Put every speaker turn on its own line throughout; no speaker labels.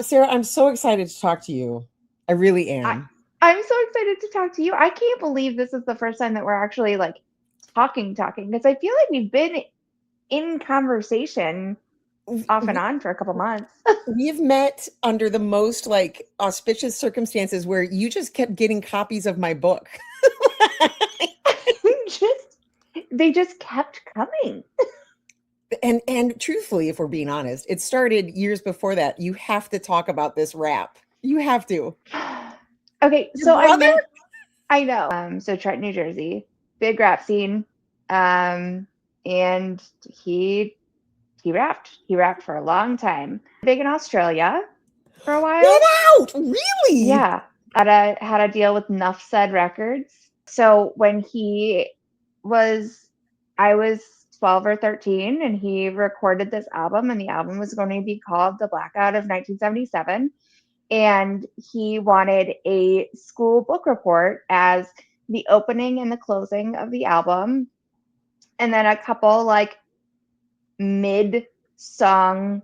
Sarah, I'm so excited to talk to you. I really
I,
am.
I'm so excited to talk to you. I can't believe this is the first time that we're actually like talking, because I feel like we've been in conversation off and
We,
on for a couple months.
we have met under the most like auspicious circumstances where you just kept getting copies of my book.
just they just kept coming.
And truthfully, if we're being honest, it started years before that. You have to talk about this rap. You have to.
Okay,
Your
so
brother?
I know. So Trenton, New Jersey, big rap scene. Um, and he rapped. He rapped for a long time. Big in Australia for a
Get
while.
out! Really?
Yeah, had a deal with Nuff Said Records. So when he was, I was 12 or 13, and he recorded this album, and the album was going to be called The Blackout of 1977. And he wanted a school book report as the opening and the closing of the album, and then a couple like mid song,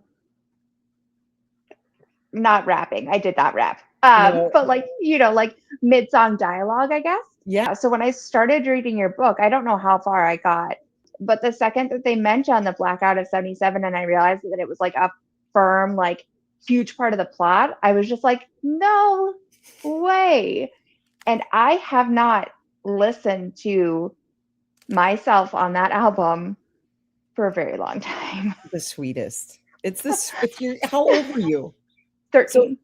not rapping. I did not rap.
No.
But like, like mid song dialogue, I guess.
Yeah.
So when I started reading your book, I don't know how far I got, but the second that they mentioned the blackout of 77 and I realized that it was like a firm, like huge part of the plot, I was just like, no way. And I have not listened to myself on that album for a very long time.
The sweetest. It's your, how old were you? So,
13.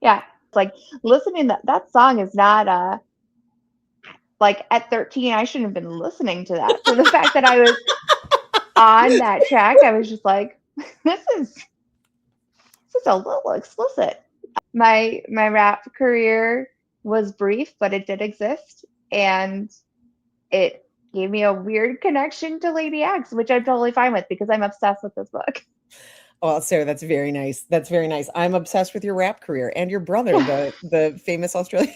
Yeah. It's like listening that song is not like at 13, I shouldn't have been listening to that. So the fact that I was on that track, I was just like, this is a little explicit. My rap career was brief, but it did exist, and it gave me a weird connection to Lady X, which I'm totally fine with because I'm obsessed with this book.
oh, Sarah, that's very nice. That's very nice. I'm obsessed with your rap career and your brother, the famous Australian.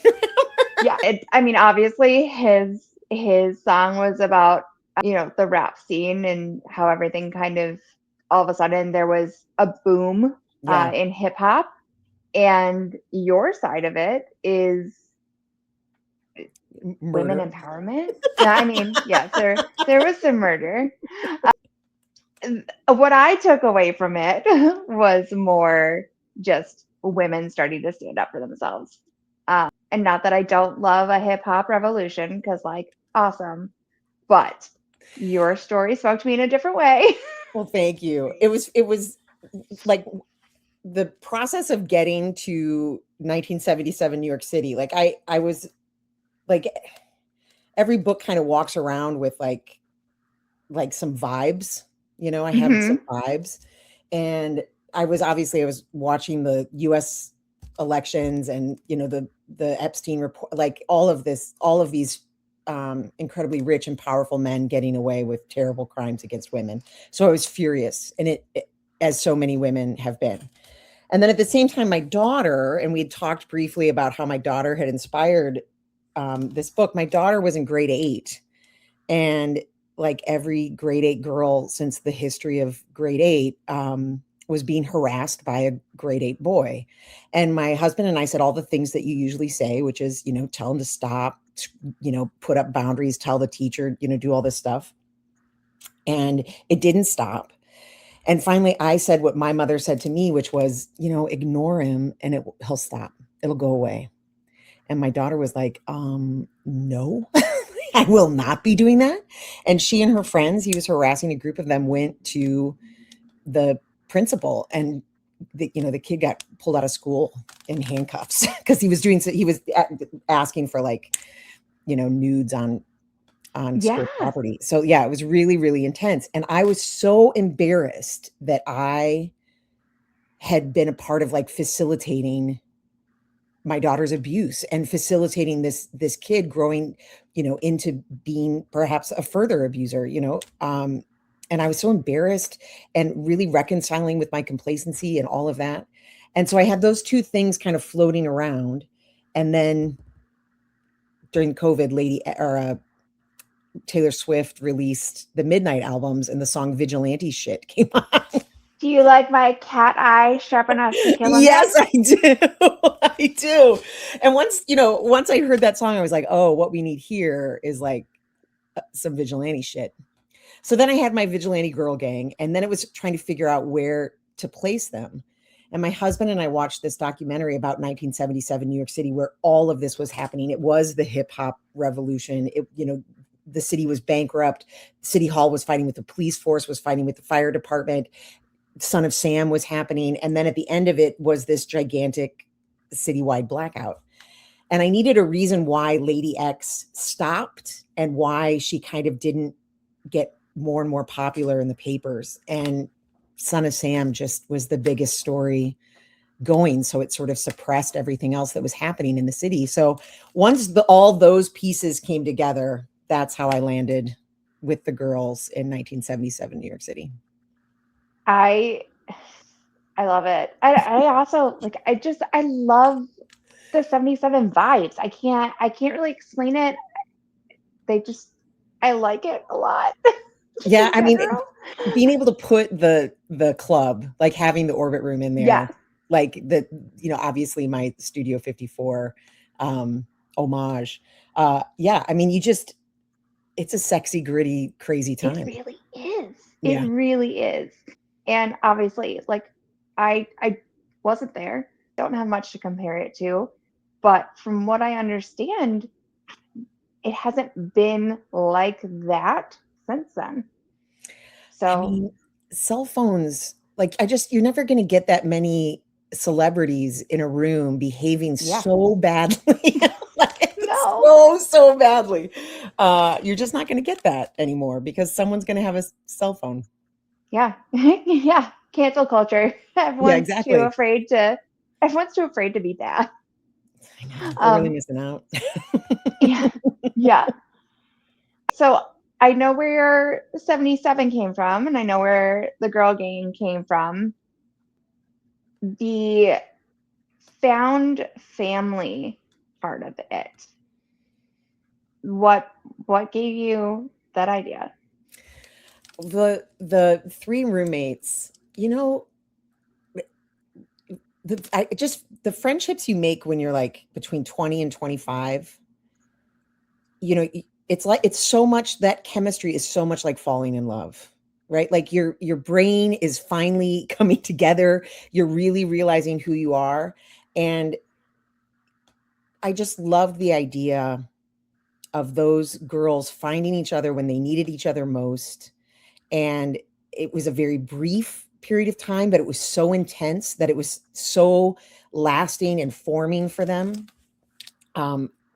Yeah, I mean, obviously his song was about the rap scene and how everything kind of all of a sudden there was a boom
Yeah,
in hip hop, and your side of it is women
murder.
empowerment. No, I mean, yes, there was some murder. What I took away from it was more just women starting to stand up for themselves. And not that I don't love a hip hop revolution, because, like, awesome, but your story spoke to me in a different way.
Well, thank you. It was like the process of getting to 1977 New York City. Like I was like every book kind of walks around with like some vibes. I have some
Hmm.
vibes. And I was watching the US elections and the Epstein report, like all of these incredibly rich and powerful men getting away with terrible crimes against women. So I was furious, and as so many women have been. And then at the same time, my daughter, and we had talked briefly about how my daughter had inspired this book. My daughter was in grade 8, and like every grade 8 girl since the history of grade 8, was being harassed by a grade 8 boy. And my husband and I said all the things that you usually say, which is, tell him to stop, put up boundaries, tell the teacher, do all this stuff. And it didn't stop. And finally, I said what my mother said to me, which was, ignore him and he'll stop. It'll go away. And my daughter was like, no, I will not be doing that. And she and her friends, he was harassing a group of them, went to the principal, and the kid got pulled out of school in handcuffs because he was asking for like, nudes on school
Yes.
property. So yeah, it was really, really intense. And I was so embarrassed that I had been a part of like facilitating my daughter's abuse and facilitating this kid growing, into being perhaps a further abuser, and I was so embarrassed and really reconciling with my complacency and all of that. And so I had those two things kind of floating around. And then during COVID, Taylor Swift released the Midnight albums, and the song Vigilante Shit came on.
Do you like my cat eye sharp enough to kill a man?
Yes, I do. I do. And once I heard that song, I was like, oh, what we need here is like some vigilante shit. So then I had my vigilante girl gang, and then it was trying to figure out where to place them. And my husband and I watched this documentary about 1977 New York City, where all of this was happening. It was the hip hop revolution. The city was bankrupt. City Hall was fighting with the police force, was fighting with the fire department. Son of Sam was happening. And then at the end of it was this gigantic citywide blackout. And I needed a reason why Lady X stopped and why she kind of didn't get more and more popular in the papers. And Son of Sam just was the biggest story going. So it sort of suppressed everything else that was happening in the city. So once all those pieces came together, that's how I landed with the girls in 1977 New York City.
I I love it. I also like I love the 77 vibes. I can't really explain it. They just I like it a lot
Yeah,
in
I mean,
general.
being able to put the club, like having the orbit room in
Yes,
there, like obviously my Studio 54 homage. Yeah, I mean, it's a sexy, gritty, crazy
it
time.
really is. It
Yeah.
really is. And obviously, like I wasn't there. Don't have much to compare it to, but from what I understand, it hasn't been like that since then.
I
So,
mean, cell phones, like you're never going to get that many celebrities in a room behaving
yeah.
so badly. Like,
No.
so badly. You're just not going to get that anymore because someone's going to have a cell phone.
Yeah. Yeah. Cancel culture.
Yeah,
Everyone's too
exactly.
afraid to everyone's too afraid to be bad.
I know. They're really
Um
missing out.
yeah. Yeah. So I know where 77 came from and I know where the girl gang came from. The found family part of it. What what gave you that idea?
The three roommates, the friendships you make when you're like between 20 and 25, it's so much that chemistry is so much like falling in love, right? Like your brain is finally coming together. You're really realizing who you are. And I just loved the idea of those girls finding each other when they needed each other most. And it was a very brief period of time, but it was so intense that it was so lasting and forming for them.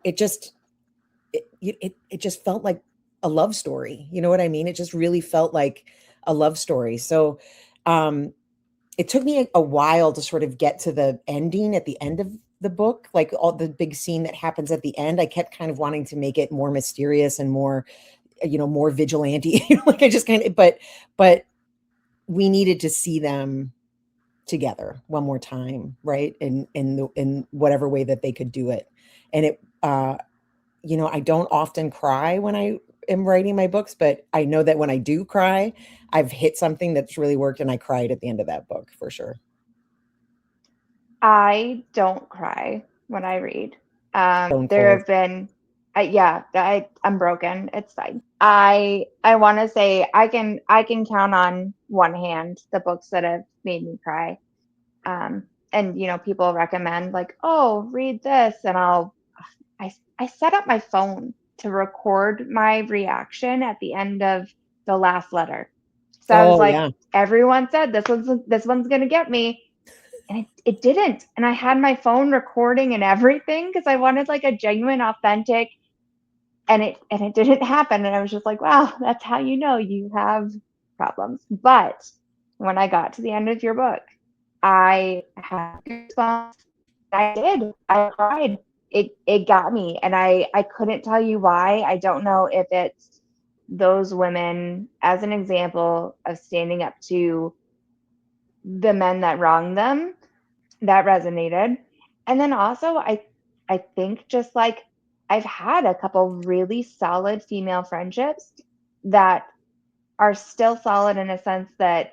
It just it just felt like a love story. You know what I mean? It just really felt like a love story. So um, it took me a while to sort of get to the ending at the end of the book, like all the big scene that happens at the end. I kept kind of wanting to make it more mysterious and more, more vigilante. Like I just kind of, but we needed to see them together one more time, right? In whatever way that they could do it. And I don't often cry when I am writing my books, but I know that when I do cry, I've hit something that's really worked, and I cried at the end of that book for sure.
I don't cry when I read.
Stone
There
cold.
have been, yeah, I'm broken. It's fine. I want to say I can count on one hand the books that have made me cry. And people recommend like, oh, read this, and I set up my phone to record my reaction at the end of the last letter. So I was
Oh
like,
yeah.
everyone said this one's gonna get me, and it didn't. And I had my phone recording and everything because I wanted like a genuine, authentic, and it didn't happen. And I was just like, wow, that's how you know you have problems. But when I got to the end of your book, I had goosebumps. I did. I cried. It got me, and I couldn't tell you why. I don't know if it's those women as an example of standing up to the men that wronged them that resonated. And then also I think just like I've had a couple really solid female friendships that are still solid in a sense that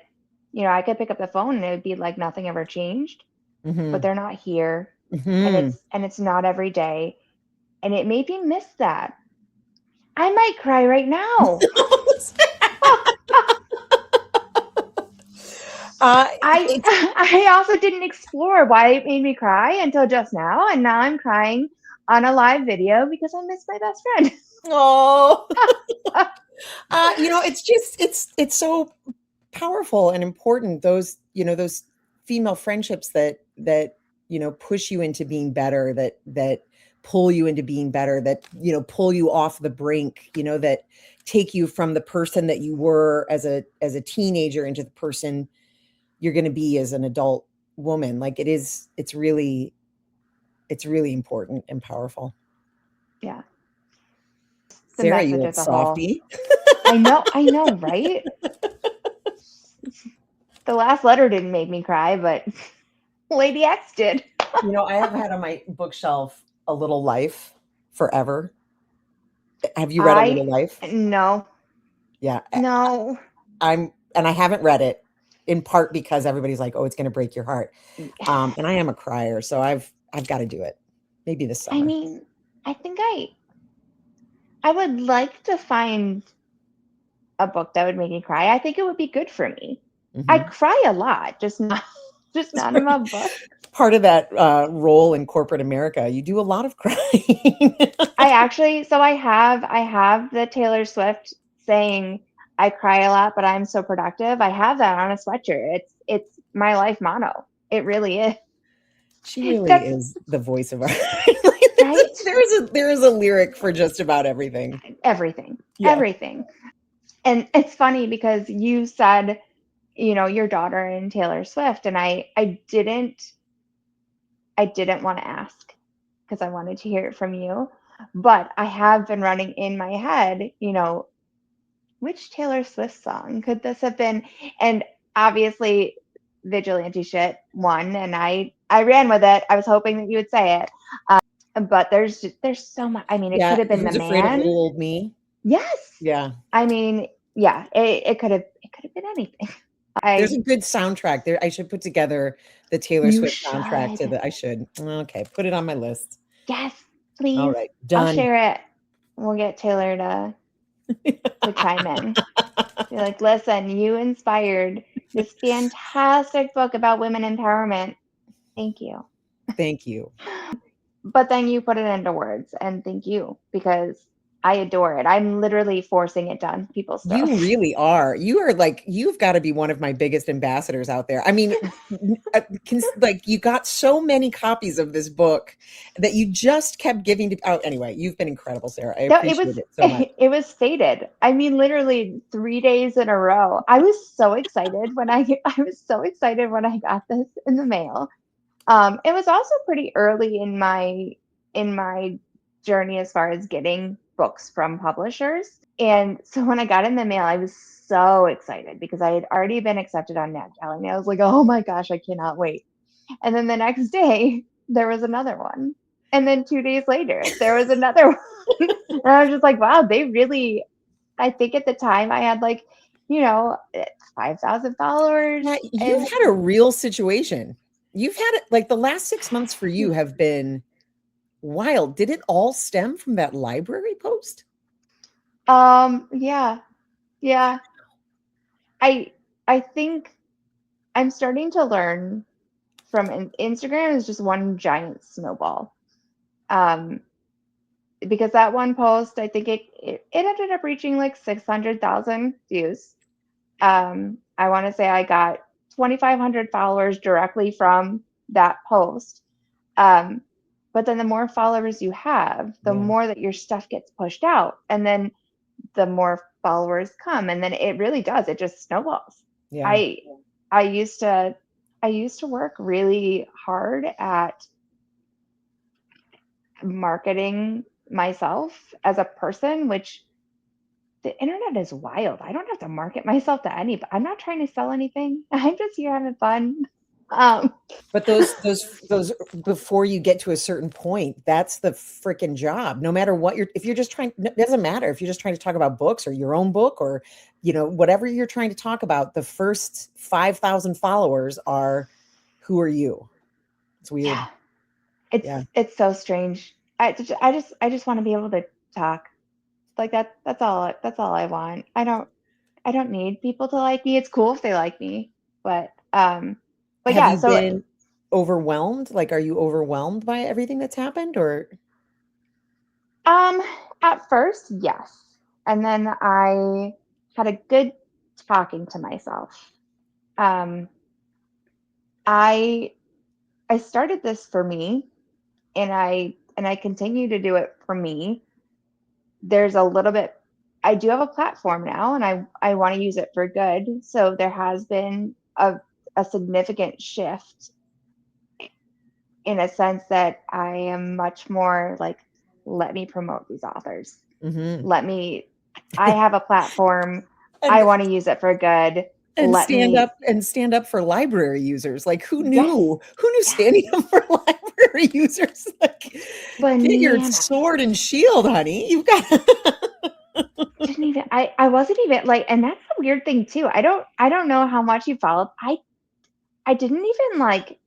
I could pick up the phone and it would be like nothing ever changed, but
Hmm.
they're not here, and
Hmm.
it's not every day, and it made me miss that. I might cry right now. I
It's
I also didn't explore why it made me cry until just now, and now I'm crying on a live video because I miss my best friend.
oh, it's just it's so powerful and important. Those those female friendships that push you into being better, that pull you into being better, that pull you off the brink, that take you from the person that you were as a teenager into the person you're going to be as an adult woman. Like it's really important and powerful.
Yeah, the
Sarah, you
message
old
as a whole.
softie.
I know, right? The last letter didn't make me cry, but Lady X did.
I have had on my bookshelf A Little Life forever. Have you read A
I
Little Life?
no,
Yeah,
no.
and I haven't read it in part because everybody's like, "Oh, it's going to break your heart." And I am a crier, so I've got to do it. Maybe this
I
summer.
mean, I think I would like to find a book that would make me cry. I think it would be good for me. I
Hmm.
cry a lot, just not just not in my book.
Part of that role in corporate America, you do a lot of crying.
I actually, so I have the Taylor Swift saying I cry a lot, but I'm so productive. I have that on a sweatshirt. It's my life motto. It really is.
She really
That's
is the voice of our.
right.
There is a lyric for just about everything.
Everything.
Yeah.
Everything. And it's funny because you said, your daughter and Taylor Swift, and I didn't want to ask because I wanted to hear it from you. But I have been running in my head, which Taylor Swift song could this have been? And obviously, Vigilante Shit won, and I ran with it. I was hoping that you would say it. But there's so much. I mean, it could
Yeah.
have been The
Who's afraid of
Man.
little old me?
Yes.
Yeah.
I mean, yeah, it could have been anything.
There's
I
a good soundtrack there. I should put together the Taylor
You
Swift soundtrack to
should.
the I should. Okay, put it on my list.
Yes,
All
please.
right,
I'll
done.
share it. We'll get Taylor to chime in. Be like, listen, you inspired this fantastic book about women empowerment. Thank you.
Thank you.
But then you put it into words, and thank you because I adore it. I'm literally forcing it down people's
You
throats.
really are. You are like, you've got to be one of my biggest ambassadors out there. I mean, like you got so many copies of this book that you just kept giving to. Oh, anyway, you've been incredible, Sarah. I
No, it
appreciate
was
it so much.
it was stated. I mean, literally 3 days in a row. I was so excited when I was so excited when I got this in the mail. It was also pretty early in my journey as far as getting books from publishers. And so when I got in the mail, I was so excited because I had already been accepted on NetGalley. And I was like, oh my gosh, I cannot wait. And then the next day, there was another one. And then 2 days later, there was another one. And I was just like, wow, they really, I think at the time I had like, 5,000
Yeah,
followers.
you've
And
had a real situation. You've had it like the last 6 months for you have been wild. Did it all stem from that library post?
yeah, yeah. I I think I'm starting to learn from Instagram is just one giant snowball. Um, because that one post, I think it ended up reaching like 600,000 views. I want to say I got 2,500 followers directly from that post. Um, but then the more followers you have, the
Yeah.
more that your stuff gets pushed out, and then the more followers come, and then it really does. It just snowballs.
Yeah.
I I used to I used to work really hard at marketing myself as a person, which the internet is wild. I don't have to market myself to anybody. I'm not trying to sell anything. I'm just here having fun.
But those before you get to a certain point, that's the freaking job. No matter what if you're just trying, it doesn't matter if you're just trying to talk about books or your own book or, whatever you're trying to talk about, the first 5,000 followers are, who are you? It's weird.
Yeah,
Yeah.
it's so strange. I just want to be able to talk like that. That's all I want. I don't need people to like me. It's cool if they like me, but
Have
yeah.
you
So
been overwhelmed? Like, are you overwhelmed by everything that's happened or?
um, at first, yes, and then I had a good talking to myself. Um, I I started this for me, and I continue to do it for me. There's a little bit. I do have a platform now, and I want to use it for good. So there has been a significant shift in a sense that I am much more like, let me promote these authors.
Mhm.
Let me, I have a platform. I
And
want to use it for good. Let me,
stand up for library users. Like, who
yes,
knew? Who knew
yes,
standing up for library users? Like, get your
bananas.
sword and shield, honey. You've got
Didn't even, I wasn't even like, and that's a weird thing too. I don't know how much you followed. I didn't even like,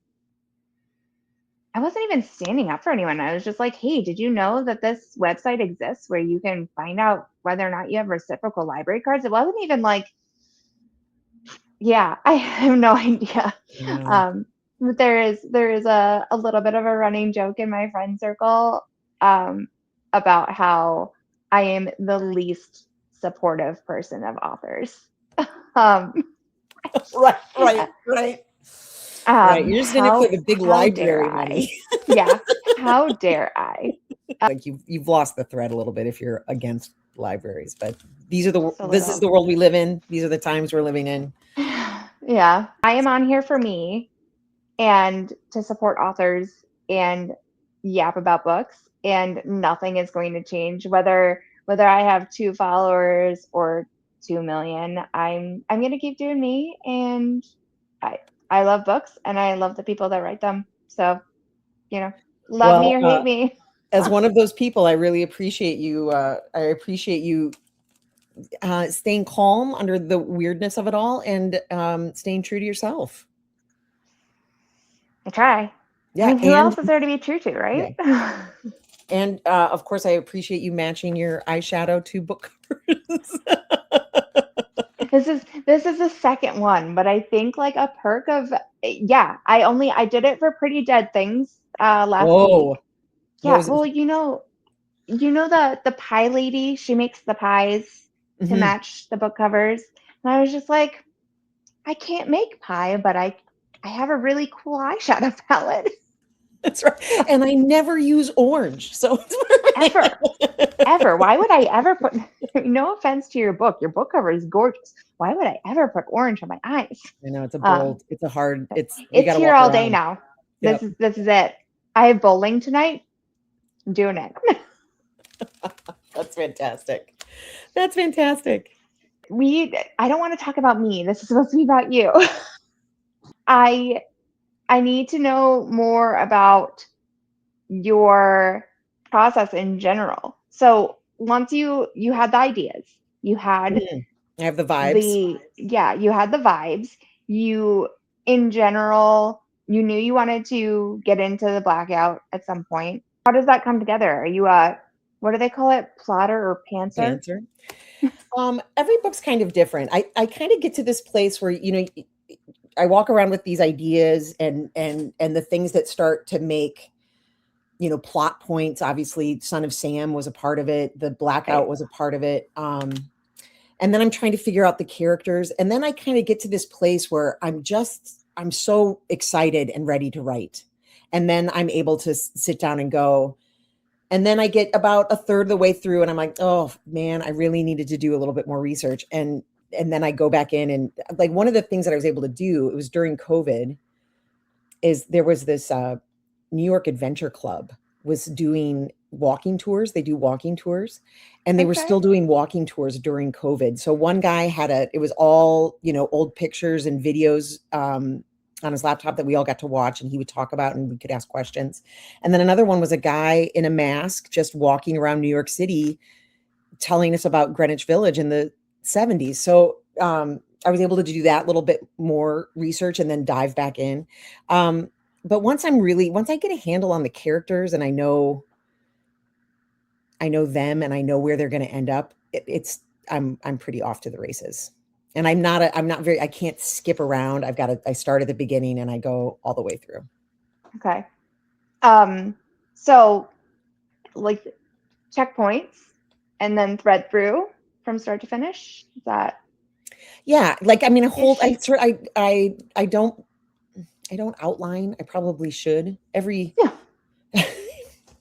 I wasn't even standing up for anyone. I was just like, hey, did you know that this website exists where you can find out whether or not you have reciprocal library cards? It wasn't even like, yeah, I have no idea.
No.
But there is a little bit of a running joke in my friend circle um, about how I am the least supportive person of authors. Um,
Right, right. Right. You're just in it for
how
the big
dare
library money.
I? Yeah, how dare I?
Like, you've lost the thread a little bit if you're against libraries, but
Just a
this is
little.
the world we live in. These are the times we're living in.
Yeah, I am on here for me and to support authors and yap about books, and nothing is going to change whether I have 2 followers or 2 million. I'm gonna keep doing me, and I I love books and I love the people that write them. So, you know, love me
Well,
or hate me.
as one of those people, I really appreciate you. I appreciate you staying calm under the weirdness of it all and staying true to yourself.
I try. I
Yeah,
mean, who else is there to be true to,
yeah,
right?
and of course, I appreciate you matching your eyeshadow to book covers.
This is the second one, but I think like a perk of, yeah, I did it for Pretty Dead Things last
Whoa,
week.
what
Yeah,
was it?
well, you know the pie lady, she makes the pies to
Mhm.
match the book covers. And I was just like, I can't make pie, but I have a really cool eyeshadow palette.
That's right. And I never use orange, so
Ever. Ever. Why would I ever put, no offense to your book cover is gorgeous. Why would I ever put orange on my eyes?
I know it's a
Um,
bold, it's a hard, you
it's
got to
here
walk
all day
around.
now. This
Yep,
is this is it. I have bowling tonight. I'm doing it.
that's fantastic. That's fantastic.
I don't want to talk about me. This is supposed to be about you. I I need to know more about your process in general. So once you had the ideas, you had
Mhm. I have the vibes.
you had the vibes. You in general, you knew you wanted to get into the blackout at some point. How does that come together? Are you a, what do they call it? Plotter or pantser?
Dancer. Every book's kind of different. I kind of get to this place where, I walk around with these ideas and the things that start to make, plot points. Obviously, Son of Sam was a part of it. The
Right.
Blackout was a part of it. And then I'm trying to figure out the characters. And then I kind of get to this place where I'm so excited and ready to write. And then I'm able to sit down and go. And then I get about a third of the way through and I'm like, oh man, I really needed to do a little bit more research. And then I go back in and like one of the things that I was able to do, it was during COVID, is there was this New York Adventure Club was doing walking tours. They do walking tours and they were
Okay.
still doing walking tours during COVID. So one guy it was all, old pictures and videos on his laptop that we all got to watch, and he would talk about, and we could ask questions. And then another one was a guy in a mask just walking around New York City telling us about Greenwich Village in the 70s. So I was able to do that little bit more research and then dive back in. But once I get a handle on the characters and I know them and I know where they're going to end up, I'm pretty off to the races. And I can't skip around. I start at the beginning and I go all the way through.
Okay. So like checkpoints and then thread through from start to finish. Is that?
Yeah. Like, I mean, I don't outline. I probably should
Yeah.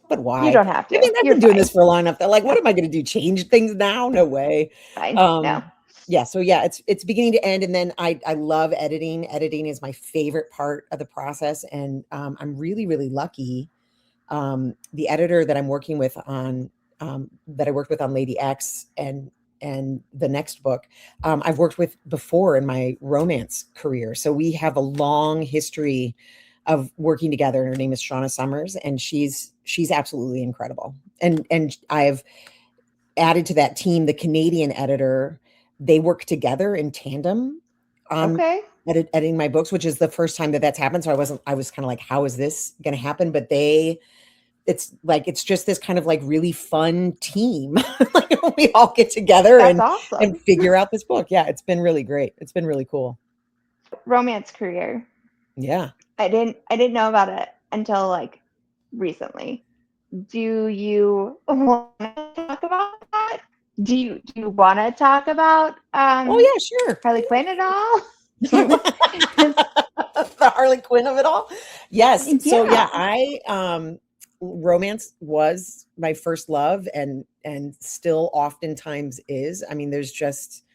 But why?
You don't have to.
I mean, I've
You're
been doing
fine.
this for long enough that, like, what am I going to do? Change things now? No way.
Fine. No.
Yeah. So yeah, it's beginning to end. And then I love editing. Editing is my favorite part of the process. And I'm really, really lucky. The editor that I'm working with on, that I worked with on Lady X and the next book, I've worked with before in my romance career. So we have a long history of working together. Her name is Shauna Summers, and she's absolutely incredible. And I've added to that team the Canadian editor. They work together in tandem on editing my books, which is the first time that that's happened. So I was kind of like, how is this going to happen? But it's just this kind of like really fun team. Like we all get together
awesome.
And figure out this book. Yeah, it's been really great. It's been really cool.
Romance career.
Yeah.
I didn't know about it until like recently. Do you want to talk about that? Do you want to talk about
oh yeah, sure.
Harley Quinn at all?
The Harley Quinn of it all? Yes. Yeah. So yeah, romance was my first love and still oftentimes is. I mean, there's just,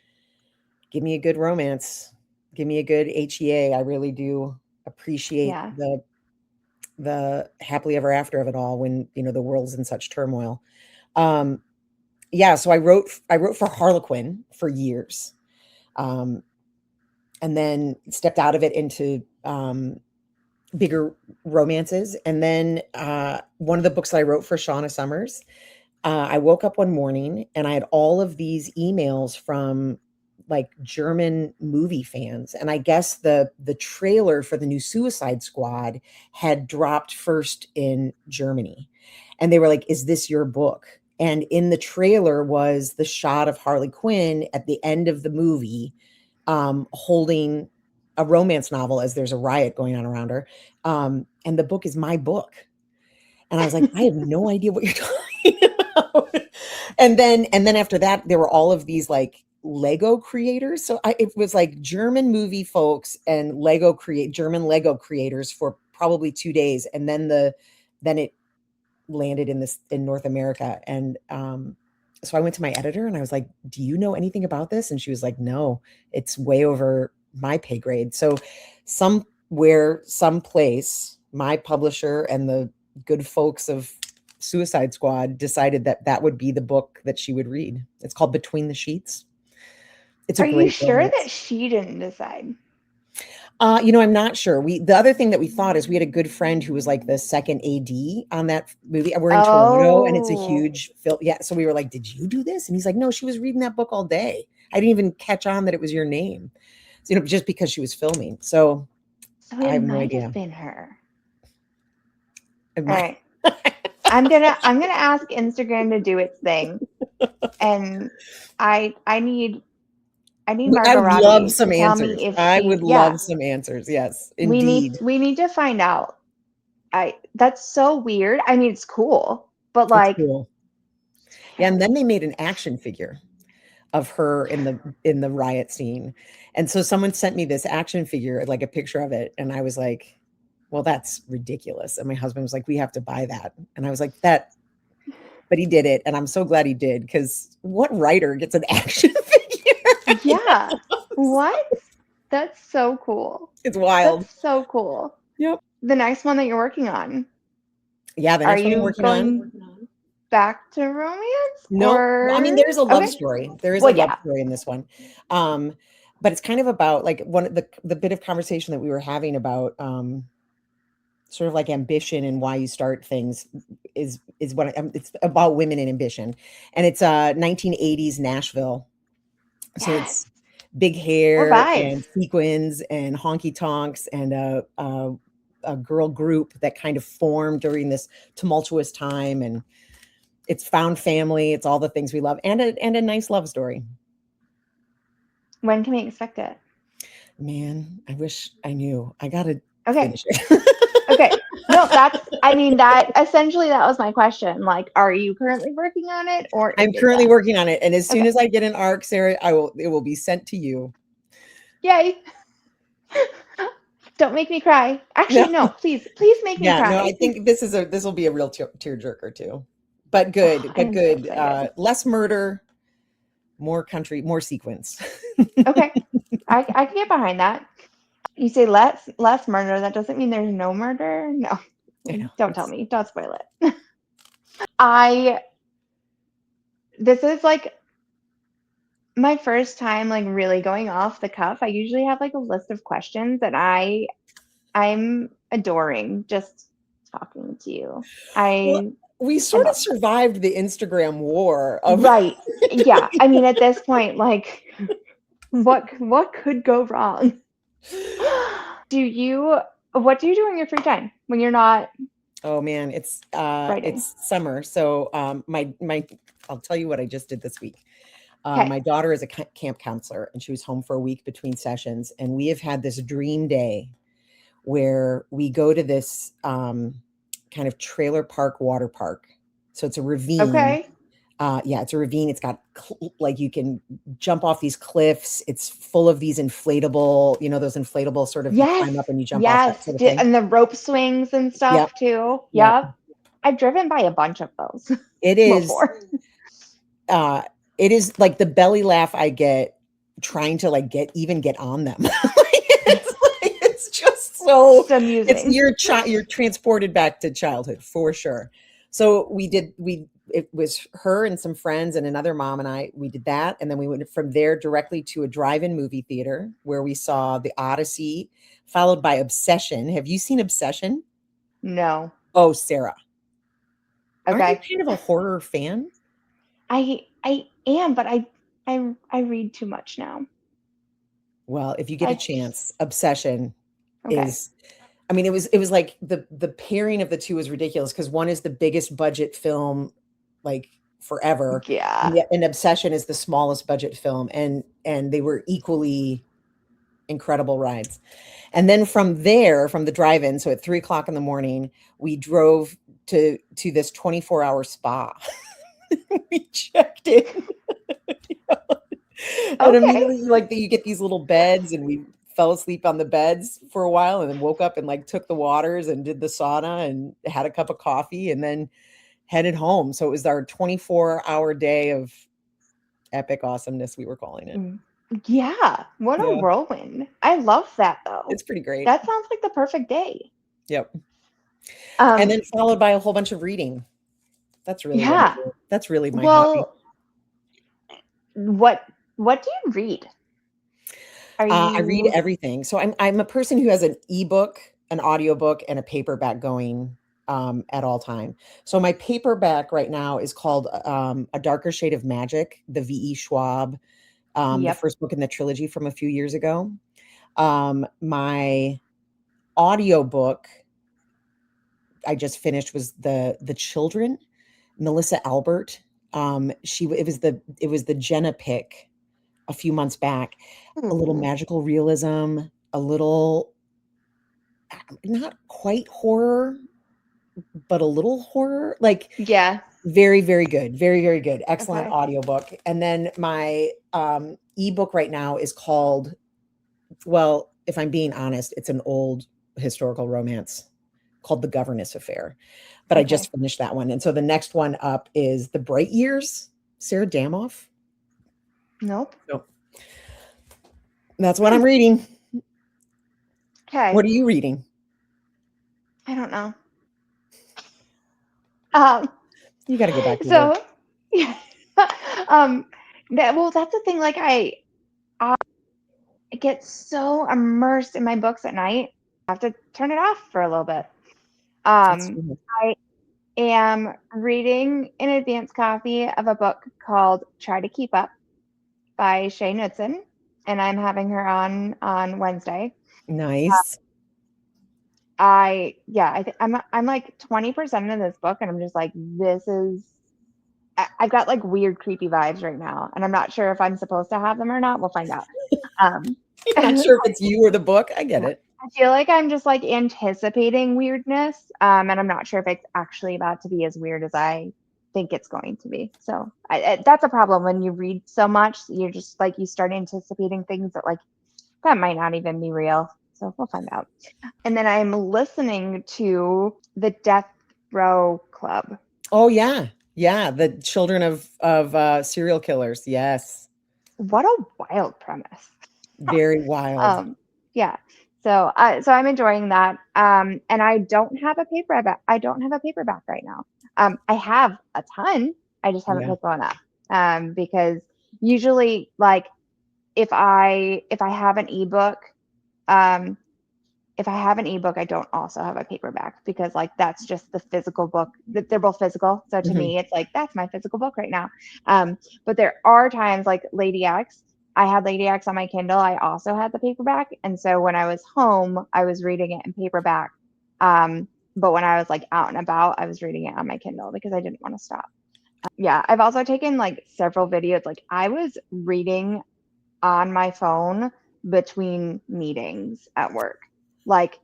give me a good romance. Give me a good HEA. I really do appreciate the happily ever after of it all when, the world's in such turmoil. Yeah. So I wrote for Harlequin for years. And then stepped out of it into, bigger romances. And then one of the books that I wrote for Shauna Summers, I woke up one morning and I had all of these emails from like German movie fans. And I guess the trailer for the new Suicide Squad had dropped first in Germany. And they were like, is this your book? And in the trailer was the shot of Harley Quinn at the end of the movie, holding a romance novel as there's a riot going on around her. And the book is my book. And I was like, I have no idea what you're talking about. And then after that, there were all of these like Lego creators. So it was like German movie folks and German Lego creators for probably 2 days. And then it landed in North America. And so I went to my editor and I was like, do you know anything about this? And she was like, no, it's way over my pay grade. So someplace, my publisher and the good folks of Suicide Squad decided that would be the book that she would read. It's called Between the Sheets.
Are you sure that she didn't decide?
I'm not sure. The other thing that we thought is we had a good friend who was like the second AD on that movie. We're in Toronto and it's a huge film. Yeah. So we were like, did you do this? And he's like, no, she was reading that book all day. I didn't even catch on that it was your name. So, just because she was filming. So I have no idea.
Have been her. All right. I'm gonna ask Instagram to do its thing. And I need Margot Robbie.
I would love some answers. I would love some answers. Yes, indeed.
We need to find out. That's so weird. I mean, it's cool, but like,
cool. Yeah, and then they made an action figure of her in the riot scene, and so someone sent me this action figure, like a picture of it, and I was like, "Well, that's ridiculous." And my husband was like, "We have to buy that," and I was like, "That." But he did it, and I'm so glad he did, because what writer gets an action figure?
Yeah. What? That's so cool.
It's wild.
That's so cool.
Yep.
The next one that you're working on.
Yeah, the next one I'm working on.
Back to romance?
No, I mean, there's a love story. There is a love story in this one. but it's kind of about like one of the bit of conversation that we were having about sort of like ambition and why you start things is what it's about, women and ambition. And it's 1980s Nashville. So
Yes.
it's big
What
hair
vibes?
and sequins and honky tonks and a girl group that kind of formed during this tumultuous time. And it's found family. It's all the things we love, and a nice love story.
When can we expect it?
Man, I wish I knew. I gotta
Okay.
finish it.
Okay. No, that essentially that was my question. Like, are you currently working on it, or is
I'm
it
currently
done?
working on it, and as soon
Okay.
as I get an arc, Sarah, it will be sent to you.
Yay. Don't make me cry.
No,
Actually, no, please make me
yeah, no, I
cry.
think this will be a real tearjerker too. But
Oh,
good, but
I'm so
good.
excited.
Less murder, more country, more sequence.
Okay. I can get behind that. You say less murder. That doesn't mean there's no murder. No.
I know.
Don't tell me. Don't spoil it. I this is like my first time like really going off the cuff. I usually have like a list of questions that I'm adoring just talking to you.
Well,
I
we
I
sort of
love this.
survived the Instagram war of
Right. Yeah. I mean, at this point, like, what could go wrong? Do you what do you do in your free time when you're not
Oh man,
writing?
it's summer. So my I'll tell you what I just did this week.
Okay.
My daughter is a camp counselor, and she was home for a week between sessions, and we have had this dream day where we go to this kind of trailer park water park. So it's a ravine.
Okay.
Yeah, it's a ravine. It's got like you can jump off these cliffs. It's full of these inflatable, those inflatable sort of you
Yes.
climb up and you jump off, that
Yes.
sort of thing.
And the rope swings and
Yep.
stuff too.
Yep.
Yep. I've driven by a bunch of those
It is
before.
uh it is like the belly laugh I get trying to like get on them. It's just so
It's amusing.
you're transported back to childhood for sure. So it was her and some friends and another mom and we did that, and then we went from there directly to a drive-in movie theater where we saw The Odyssey, followed by Obsession. Have you seen Obsession?
No.
Oh, Sarah. Aren't you
Okay.
kind of a horror fan?
I am, but I read too much now.
Well, if you get a
Like,
chance, Obsession
okay.
is, I mean, it was like the pairing of the two is ridiculous because one is the biggest budget film like forever,
Yeah.
and Obsession is the smallest budget film, and they were equally incredible rides. And then from there, from the drive-in, so at 3 o'clock in the morning, we drove to this 24-hour spa. We checked in. And
Okay.
immediately, like, you get these little beds, and we fell asleep on the beds for a while, and then woke up and like took the waters and did the sauna and had a cup of coffee, and then headed home. So it was our 24-hour day of epic awesomeness, we were calling it.
Mm. Yeah. What a
Yeah,
whirlwind. I love that though.
it's pretty great.
That sounds like the perfect day.
Yep. And
Um,
then followed by a whole bunch of reading. That's really what I
yeah.
do. That's really my hobby.
Well, what do you read? Are
I read
you
everything. So I'm a person who has an ebook, an audiobook, and a paperback going at all time. So my paperback right now is called A Darker Shade of Magic, the V.E. Schwab, the
Yep.
first book in the trilogy from a few years ago. My audiobook I just finished was the Children, Melissa Albert. It was the Jenna pick a few months back. A little
Ooh.
magical realism, a little not quite horror, but a little horror. Like
Yeah.
very, very good. Very, very good. Excellent
Okay.
audiobook. And then my ebook right now is called, well, if I'm being honest, it's an old historical romance called The Governess Affair. But I
Okay.
just finished that one. And so the next one up is The Bright Years, Sarah Damoff.
Nope.
So that's what I'm reading.
Okay.
What are you reading?
I don't know. Um,
You got to go back to work.
so yeah. Well, that's the thing. Like get so immersed in my books at night. I have to turn it off for a little bit.
That's
Um,
cool.
I am reading an advanced copy of a book called Try to Keep Up by Shay Knudsen, and I'm having her on Wednesday.
Nice.
I'm like 20% in this book, and I'm just like, this is. I've got like weird, creepy vibes right now, and I'm not sure if I'm supposed to have them or not. We'll find out. Um,
You're not sure if it's you or the book. I get it.
I feel like I'm just like anticipating weirdness, and I'm not sure if it's actually about to be as weird as I think it's going to be. So that's a problem when you read so much. You're just like you start anticipating things that might not even be real. So we'll find out. And then I'm listening to the Death Row Club.
Oh yeah. Yeah. The children of serial killers. Yes.
What a wild premise.
Very wild.
Yeah. So I'm enjoying that. And I don't have a paperback. I don't have a paperback right now. I have a ton. I just haven't
Yeah.
picked one up. Because usually like if I have an ebook, um, if I have an ebook, I don't also have a paperback because like that's just the physical book. They're both physical. So to
Mhm.
me, it's like that's my physical book right now. But there are times like Lady X. I had Lady X on my Kindle. I also had the paperback. And so when I was home, I was reading it in paperback. But when I was like out and about, I was reading it on my Kindle because I didn't want to stop. Yeah, I've also taken like several videos. Like I was reading on my phone between meetings at work, like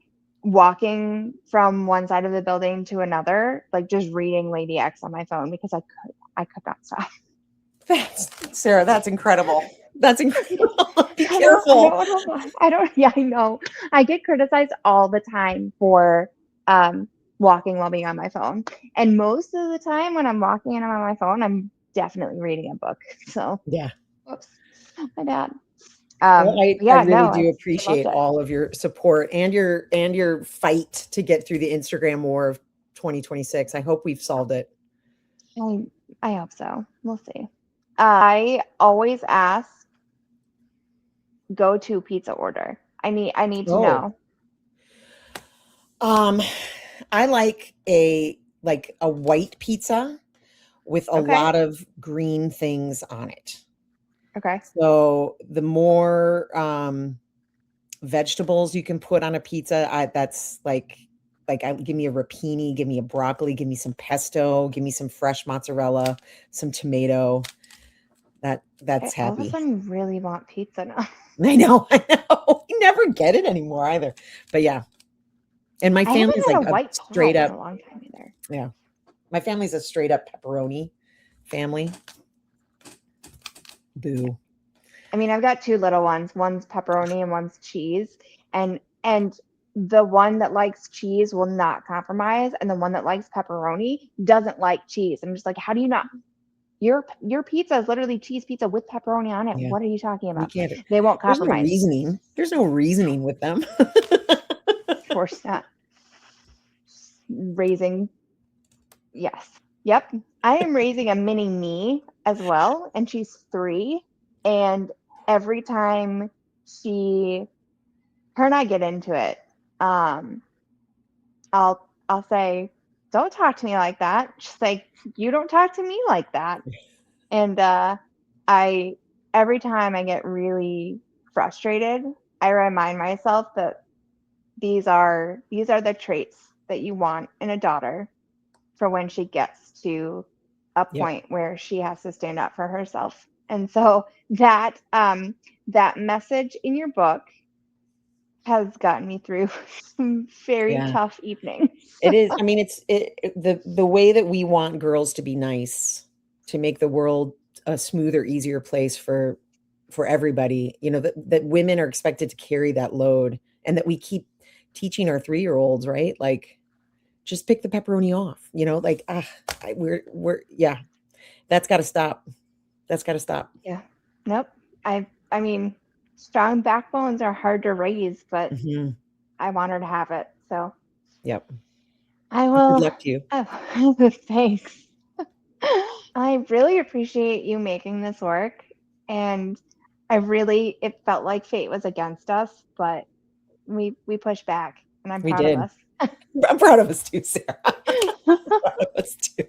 walking from one side of the building to another, like just reading Lady X on my phone because I could not stop.
That's Sarah, that's incredible. That's incredible. Be
I
careful.
don't know. I don't. Yeah, I know. I get criticized all the time for walking while being on my phone, and most of the time when I'm walking and I'm on my phone, I'm definitely reading a book. So,
Yeah.
oops, my bad.
Well, I
Yeah,
really
no,
do
I loved
appreciate
it.
all of your support and your fight to get through the Instagram war of 2026. I hope we've solved it.
I I hope so. We'll see. I always ask go to pizza order. I need to
Oh.
know.
Um, I like a white pizza with a
Okay.
lot of green things on it.
Okay.
So the more vegetables you can put on a pizza, that's give me a rapini, give me a broccoli, give me some pesto, give me some fresh mozzarella, some tomato. That's
I all of a
happy.
sudden really want pizza now.
I know, I know. You never get it anymore either. But yeah. And my
I haven't
family's
had
like
a
a
white
straight
claw in
up,
a long time either.
yeah. My family's a straight up pepperoni family.
Yeah.
Boo.
I mean, I've got two little ones. One's pepperoni and one's cheese. And the one that likes cheese will not compromise, and the one that likes pepperoni doesn't like cheese. I'm just like, how do you not? Your pizza is literally cheese pizza with pepperoni on it.
Yeah.
What are you talking
You
about?
can't.
They won't
There's no
compromise.
reasoning. There's no reasoning with them.
Of course not. Raising, yes. Yep. I am raising a mini me as well, and she's 3. And every time she her and I get into it, um, I'll say, "Don't talk to me like that." She's like, "You don't talk to me like that." And I every time I get really frustrated, I remind myself that these are the traits that you want in a daughter for when she gets to a
Yep.
point where she has to stand up for herself. And so that message in your book has gotten me through some very
Yeah.
tough evenings.
It is. I mean, the way that we want girls to be nice, to make the world a smoother, easier place for everybody, that women are expected to carry that load, and that we keep teaching our 3-year-olds, right? Like, just pick the pepperoni off, like, yeah, that's got to stop. That's got to stop.
Yeah. Nope. I mean, strong backbones are hard to raise, but
Hmm.
I want her to have it. So
Yep.
I
Good
will.
luck to you.
Oh, thanks. I really appreciate you making this work. And it felt like fate was against us, but we pushed back, and I'm
We
proud of
did.
us.
I'm proud of us too, Sarah. Proud of us too.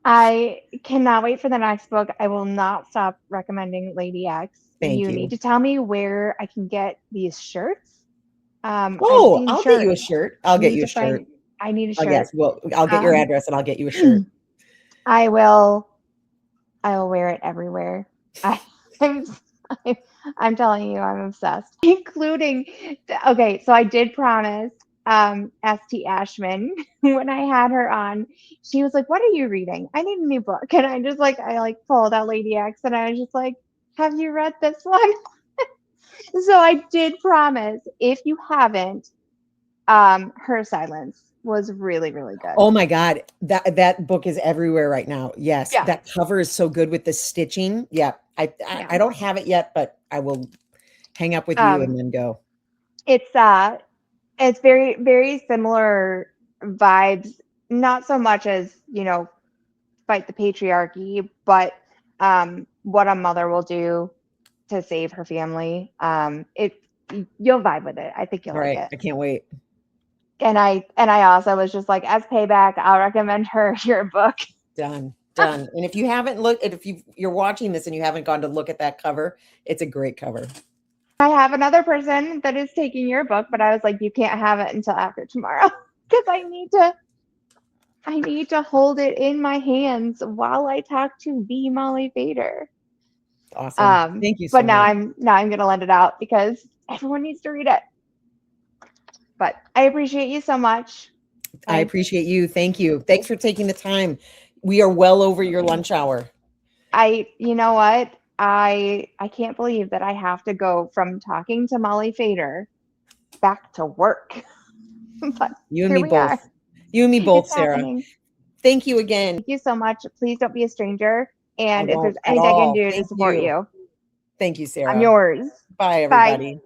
I cannot wait for the next book. I will not stop recommending Lady X.
Thank
You
you.
need to tell me where I can get these shirts. I've
Oh,
seen
I'll get you a
shirts.
shirt. I'll get you a shirt.
I need a
Oh,
shirt.
yes. Well, I'll get your
Um,
address and I'll get you a shirt.
I will wear it everywhere. I'm, I'm telling you, I'm obsessed. Including, okay, so I did promise St. Ashman when I had her on. She was like, "What are you reading? I need a new book." And I pulled out Lady X, and I was just like, "Have you read this one?" So I did promise. If you haven't, Her Silence was really, really good.
Oh my God. That book is everywhere right now. Yes.
Yeah.
That cover is so good with the stitching. Yeah.
Yeah.
I don't have it yet, but I will hang up with you and then go.
It's very, very similar vibes, not so much as, fight the patriarchy, but what a mother will do to save her family. You'll vibe with it. I think you'll
All
like
right.
it.
I can't wait.
And I also was just like, as payback, I'll recommend her your book.
Done. And if you haven't looked, if you're watching this and you haven't gone to look at that cover, it's a great cover.
I have another person that is taking your book, but I was like, you can't have it until after tomorrow because I need to hold it in my hands while I talk to the Molly Fader.
Awesome. Thank you so
But now
much.
I'm gonna let it out because everyone needs to read it. But I appreciate you so much.
I appreciate you. Thank you. Thanks for taking the time. We are well over your lunch hour.
You know what? I can't believe that I have to go from talking to Molly Fader back to work. But
You and
here
me
we
both.
are.
You and me both,
It's
Sarah.
happening.
Thank you again.
Thank you so much. Please don't be a stranger.
I
And if there's
won't at
anything I can
all.
do to
Thank
support
you.
you,
Thank you,
I'm
Sarah.
yours.
Bye,
Bye.
everybody.